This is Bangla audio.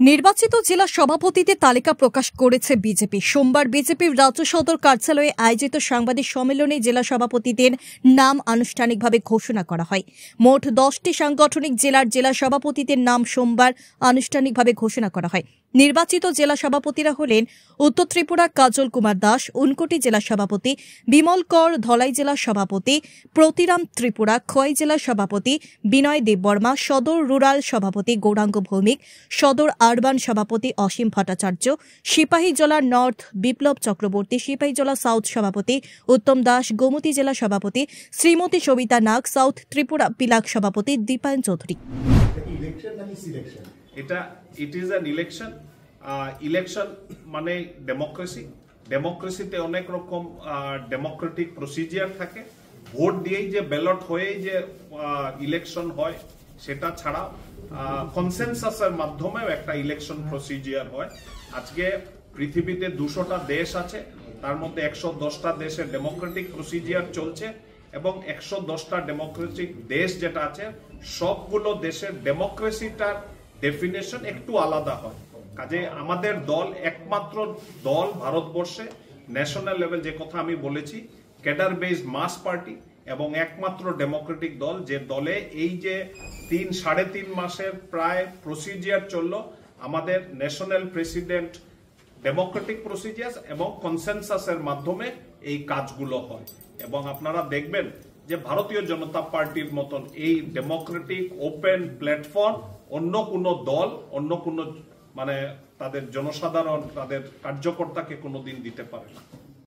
নির্বাচিত জেলা সভাপতিদের তালিকা প্রকাশ করেছে বিজেপি। সোমবার বিজেপির রাজ্য সদর কার্যালয়ে আয়োজিত সাংবাদিক সম্মেলনে জেলা সভাপতিদের নাম আনুষ্ঠানিকভাবে ঘোষণা করা হয়। মোট 10টি সাংগঠনিক জেলার জেলা সভাপতিদের নাম সোমবার আনুষ্ঠানিকভাবে ঘোষণা করা হয়। নির্বাচিত জেলা সভাপতিরা হলেন উত্তর ত্রিপুরা কাজল কুমার দাস, ঊনকোটি জেলা সভাপতি, বিমল কর ধলাই জেলা সভাপতি, প্রতিরাম ত্রিপুরা খোয়াই জেলা সভাপতি, বিনয় দেববর্মা, সদর রুরাল সভাপতি গৌরাঙ্গ ভৌমিক, সদর আরবান সভাপতি অসীম ভট্টাচার্য, সিপাহীজলা নর্থ বিপ্লব চক্রবর্তী, সিপাহীজলা সাউথ সভাপতি উত্তম দাস, গোমতী জেলা সভাপতি শ্রীমতী সবিতা নাগ, সাউথ ত্রিপুরা পিলাক সভাপতি Dipayan Chowdhury. It is an election মানে ডেমোক্রেসিতে অনেক রকম ডেমোক্রেটিক প্রসিজিয়ার থাকে। ভোট দিয়েই যে ব্যালট হয়ে যে ইলেকশন হয় সেটা ছাড়া কনসেনসাসের মাধ্যমেও একটা ইলেকশন প্রসিজিয়ার হয়। আজকে পৃথিবীতে 200টা দেশ আছে, তার মধ্যে 110টা দেশের ডেমোক্রেটিক প্রসিজিয়ার চলছে এবং 110টা ডেমোক্রেটিক দেশ যেটা আছে সবগুলো দেশের ডেমোক্রেসিটার ডেফিনেশন একটু আলাদা হয়। কাজে আমাদের দল একমাত্র দল ভারতবর্ষে ন্যাশনাল লেভেল, যে কথা আমি বলেছি, ক্যাডার বেসড মাস পার্টি এবং একমাত্র ডেমোক্রেটিক দল যে দলে এই যে 3-3.5 মাসের প্রায় প্রসিজিয়ার চললো। আমাদের ন্যাশনাল প্রেসিডেন্ট ডেমোক্রেটিক প্রসিজিয়ার এবং কনসেনসাসের মাধ্যমে এই কাজগুলো হয় এবং আপনারা দেখবেন যে ভারতীয় জনতা পার্টির মতন এই ডেমোক্রেটিক ওপেন প্ল্যাটফর্ম অন্য কোনো দল, অন্য কোনো মানে তাদের জনসাধারণ, তাদের কার্যকর্তাকে কোনোদিন দিতে পারে না।